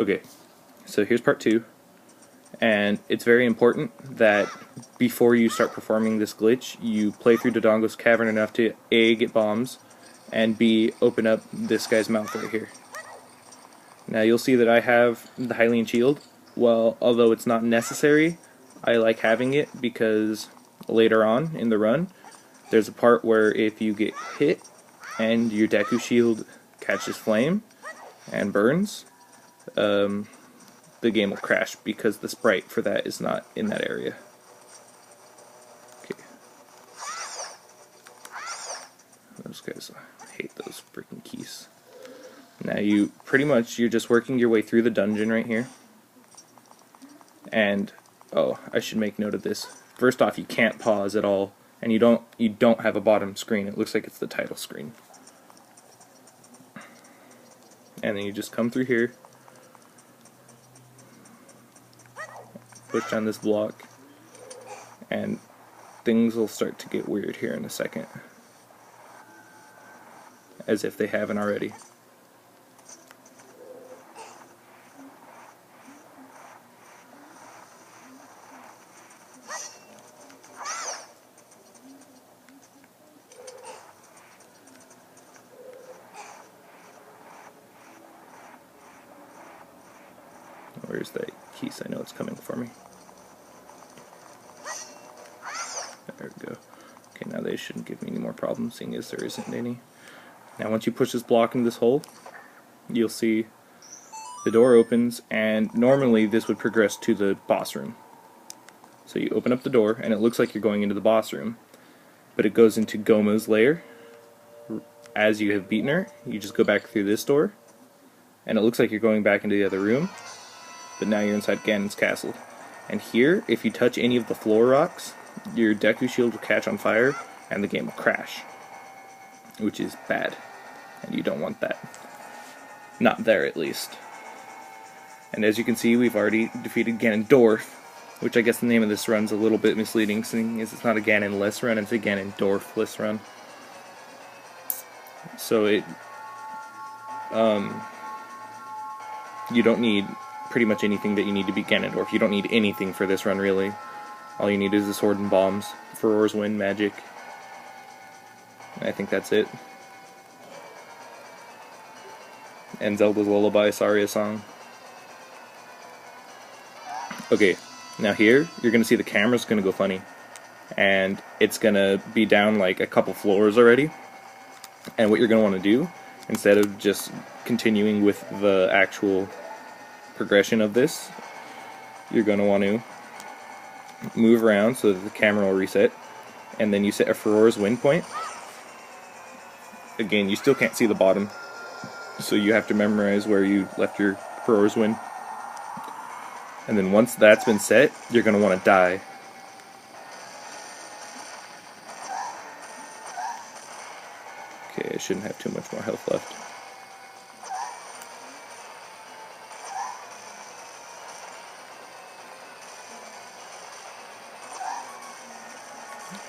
Okay, so here's part 2, and it's very important that before you start performing this glitch, you play through Dodongo's cavern enough to A, get bombs, and B, open up this guy's mouth right here. Now you'll see that I have the Hylian shield. Well, although it's not necessary, I like having it because later on in the run, there's a part where if you get hit and your Deku shield catches flame and burns, the game will crash because the sprite for that is not in that area. Okay. Those guys, I hate those freaking keys. Now you're just working your way through the dungeon right here. And, oh, I should make note of this. First off, you can't pause at all, and you don't have a bottom screen. It looks like it's the title screen. And then you just come through here, push down this block, and things will start to get weird here in a second. As if they haven't already. Where's that keys? I know it's coming for me. There we go. Okay, now they shouldn't give me any more problems, seeing as there isn't any. Now once you push this block into this hole, you'll see the door opens, and normally this would progress to the boss room. So you open up the door, and it looks like you're going into the boss room, but it goes into Goma's lair. As you have beaten her, you just go back through this door, and it looks like you're going back into the other room. But now you're inside Ganon's castle. And here, if you touch any of the floor rocks, your Deku shield will catch on fire, and the game will crash. Which is bad. And you don't want that. Not there, at least. And as you can see, we've already defeated Ganondorf, which I guess the name of this run's a little bit misleading, seeing as it's not a Ganondless Run, it's a Ganondorfless Run. So you don't need pretty much anything that you need to beat Ganondorf. You don't need anything for this run, really. All you need is a sword and bombs, Furor's Wind, magic. I think that's it. And Zelda's Lullaby, Saria song. Okay, now here, you're going to see the camera's going to go funny. And it's going to be down like a couple floors already. And what you're going to want to do, instead of just continuing with the actual progression of this, you're going to want to move around so that the camera will reset, and then you set a Furor's Wind point. Again, you still can't see the bottom, so you have to memorize where you left your Furor's Wind. And then once that's been set, you're going to want to die. Okay, I shouldn't have too much more health left.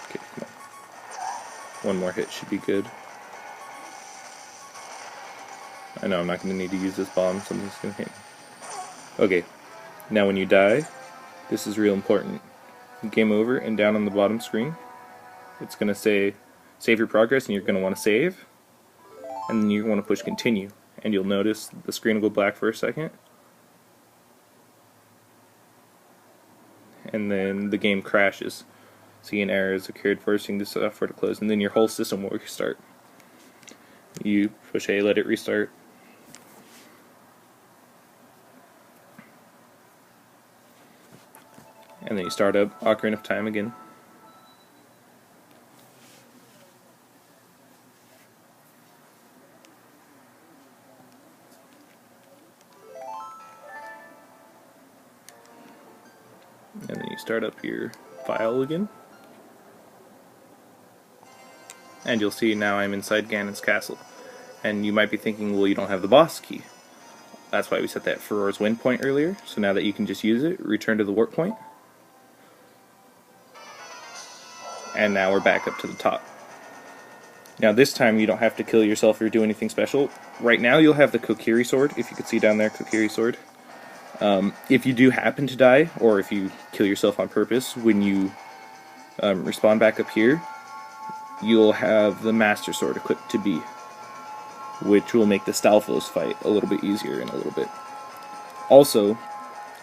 Okay, come on. One more hit should be good. I know I'm not going to need to use this bomb, something's going to hit me. Okay, now when you die, this is real important. Game over, and down on the bottom screen, it's going to say save your progress, and you're going to want to save, and then you want to push continue, and you'll notice the screen will go black for a second, and then the game crashes. See, an error has occurred, forcing the software to close, and then your whole system will restart. You push A, let it restart. And then you start up Ocarina of Time again. And then you start up your file again. And you'll see now I'm inside Ganon's castle. And you might be thinking, well, you don't have the boss key. That's why we set that Furor's Wind point earlier. So now that you can just use it, return to the warp point. And now we're back up to the top. Now this time you don't have to kill yourself or do anything special. Right now you'll have the Kokiri sword, if you could see down there, Kokiri sword. If you do happen to die, or if you kill yourself on purpose, when you respawn back up here, you'll have the Master Sword equipped to B, which will make the Stalfos fight a little bit easier in a little bit. Also,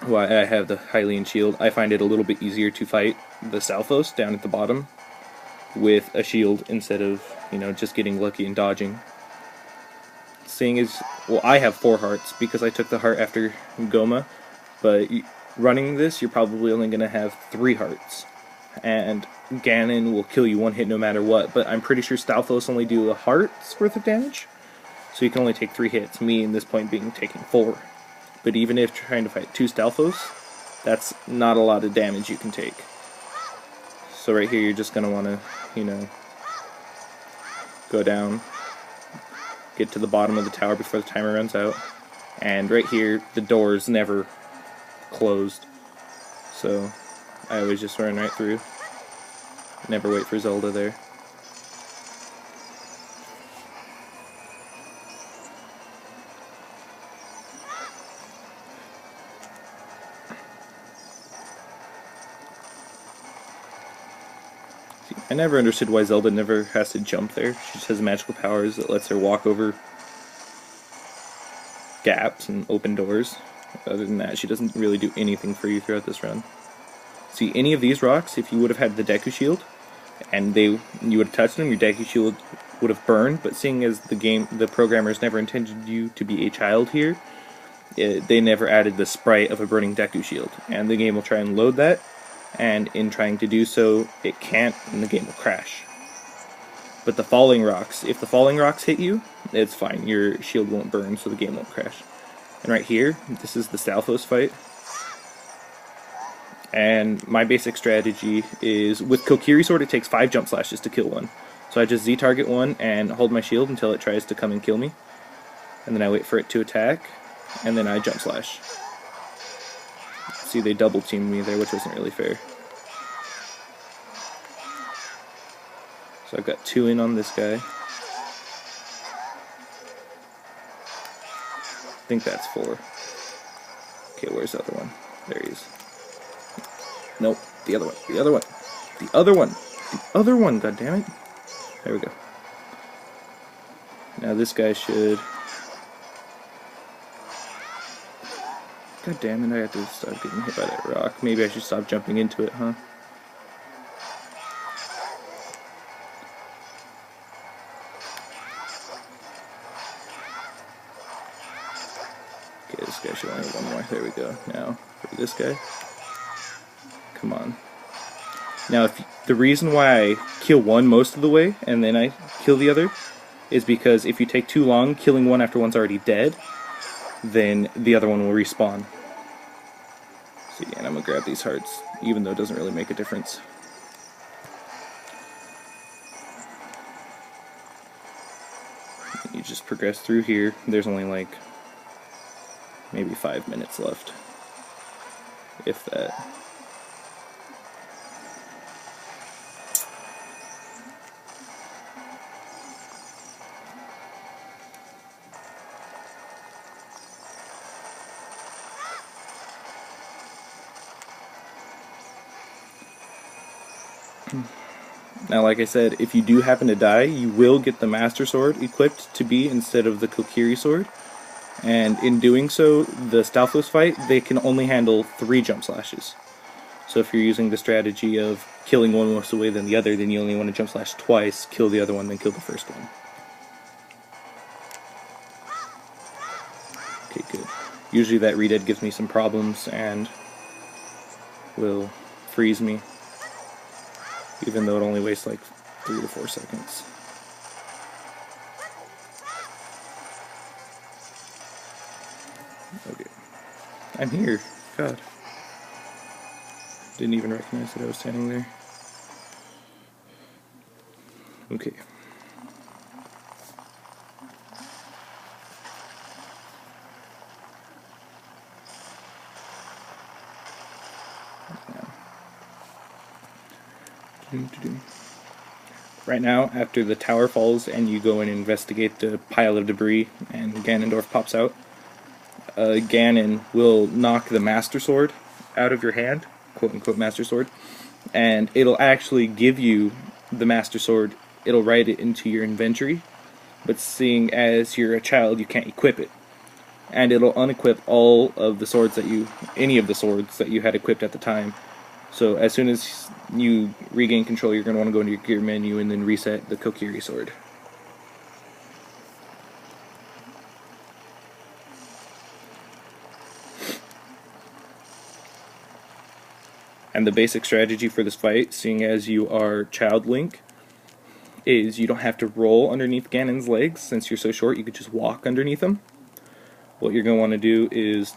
why I have the Hylian shield, I find it a little bit easier to fight the Stalfos down at the bottom with a shield instead of, just getting lucky and dodging. Seeing as, well, I have 4 hearts because I took the heart after Goma, but running this, you're probably only going to have 3 hearts. And Ganon will kill you one hit no matter what, but I'm pretty sure Stalfos only do a heart's worth of damage, so you can only take 3 hits, me in this point being taking 4. But even if trying to fight 2 Stalfos, that's not a lot of damage you can take. So right here you're just going to want to, go down, get to the bottom of the tower before the timer runs out, and right here the door's never closed, so I always just run right through. Never wait for Zelda there. See, I never understood why Zelda never has to jump there. She just has magical powers that lets her walk over gaps and open doors. Other than that, she doesn't really do anything for you throughout this run. See, any of these rocks, if you would have had the Deku Shield, and you would have touched them, your Deku Shield would have burned, but seeing as the programmers never intended you to be a child here, they never added the sprite of a burning Deku Shield, and the game will try and load that, and in trying to do so, it can't, and the game will crash. But the falling rocks, if the falling rocks hit you, it's fine, your shield won't burn, so the game won't crash. And right here, this is the Stalfos fight. And my basic strategy is, with Kokiri Sword it takes 5 jump slashes to kill one. So I just Z-target one and hold my shield until it tries to come and kill me. And then I wait for it to attack, and then I jump slash. See, they double teamed me there, which wasn't really fair. So I've got 2 in on this guy. I think that's 4. Okay, where's the other one? There he is. Nope, the other one, the other one, the other one, the other one, god damn it. There we go. Now this guy should... God damn it, I have to stop getting hit by that rock. Maybe I should stop jumping into it, huh? Okay, this guy should only have 1 more. There we go. Now, for this guy. Come on. Now, if the reason why I kill one most of the way, and then I kill the other, is because if you take too long, killing one after one's already dead, then the other one will respawn. See, and I'm gonna grab these hearts, even though it doesn't really make a difference. You just progress through here. There's only like maybe 5 minutes left, if that. Now, like I said, if you do happen to die, you will get the Master Sword equipped to be instead of the Kokiri Sword. And in doing so, the Stalfos fight, they can only handle 3 jump slashes. So if you're using the strategy of killing one most away than the other, then you only want to jump slash twice, kill the other one, then kill the first one. Okay, good. Usually that redead gives me some problems and will freeze me, even though it only wastes like 3 to 4 seconds. Okay. I'm here. God. Didn't even recognize that I was standing there. Okay. Right now, after the tower falls and you go and investigate the pile of debris and Ganondorf pops out, Ganon will knock the Master Sword out of your hand, quote-unquote Master Sword, and it'll actually give you the Master Sword. It'll write it into your inventory, but seeing as you're a child, you can't equip it. And it'll unequip all of the swords any of the swords that you had equipped at the time. So as soon as you regain control, you're going to want to go into your gear menu and then reset the Kokiri sword. And the basic strategy for this fight, seeing as you are Child Link, is you don't have to roll underneath Ganon's legs. Since you're so short, you could just walk underneath him. What you're going to want to do is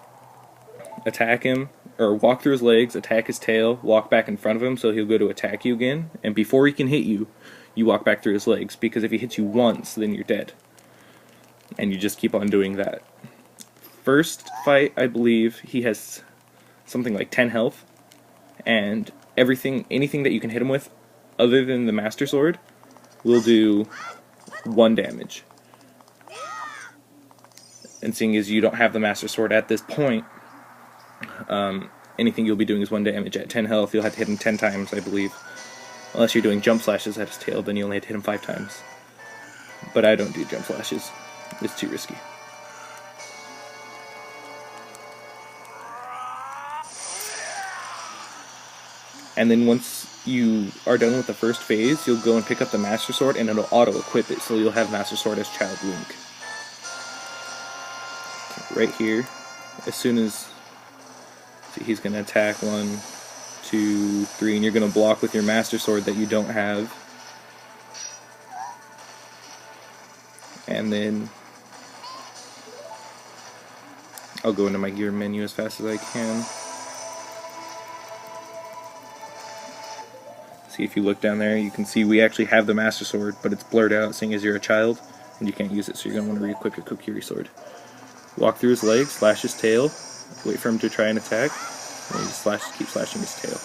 attack him, or walk through his legs, attack his tail, walk back in front of him so he'll go to attack you again, and before he can hit you, you walk back through his legs, because if he hits you once, then you're dead. And you just keep on doing that. First fight, I believe, he has something like 10 health, and anything that you can hit him with, other than the Master Sword, will do 1 damage. And seeing as you don't have the Master Sword at this point, anything you'll be doing is 1 damage. At 10 health, you'll have to hit him 10 times, I believe. Unless you're doing jump slashes at his tail, then you only have to hit him 5 times. But I don't do jump slashes. It's too risky. And then once you are done with the first phase, you'll go and pick up the Master Sword, and it'll auto-equip it, so you'll have Master Sword as Child Link. Right here, as soon as he's going to attack 1, 2, 3, and you're going to block with your Master Sword that you don't have. And then I'll go into my gear menu as fast as I can. See, if you look down there, you can see we actually have the Master Sword, but it's blurred out, seeing as you're a child, and you can't use it, so you're going to want to re-equip your Kokiri sword. Walk through his legs, slash his tail, wait for him to try and attack, and you just keep slashing his tail.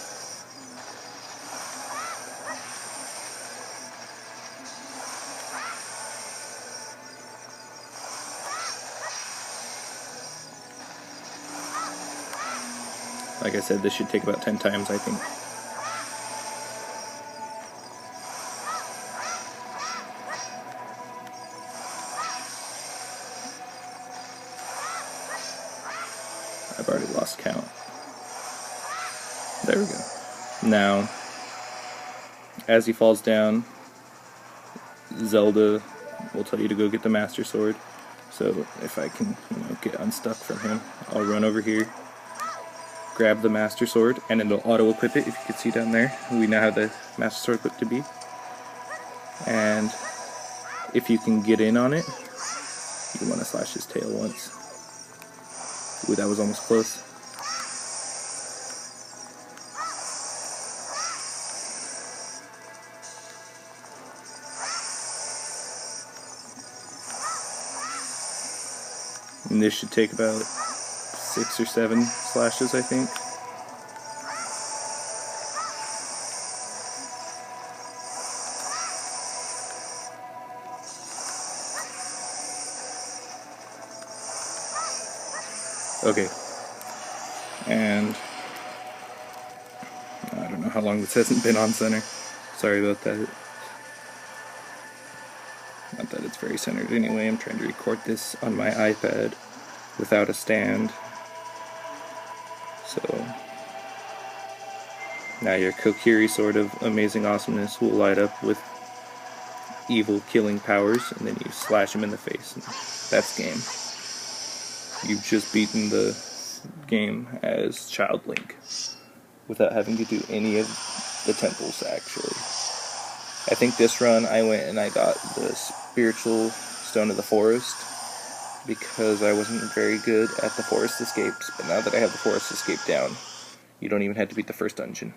Like I said, this should take about 10 times, I think. I've already lost count. There we go. Now, as he falls down, Zelda will tell you to go get the Master Sword. So if I can, get unstuck from him, I'll run over here, grab the Master Sword, and it'll auto-equip it. If you can see down there, we now have the Master Sword equipped to be. And if you can get in on it, you want to slash his tail once. Ooh, that was almost close. And this should take about 6 or 7 slashes, I think. Okay, and I don't know how long this hasn't been on center. Sorry about that. Not that it's very centered anyway. I'm trying to record this on my iPad without a stand. So now your Kokiri sword of amazing awesomeness will light up with evil killing powers, and then you slash him in the face, and that's game. You've just beaten the game as Child Link without having to do any of the temples, actually. I think this run I went and I got the Spiritual Stone of the Forest because I wasn't very good at the forest escapes, but now that I have the forest escape down, you don't even have to beat the first dungeon.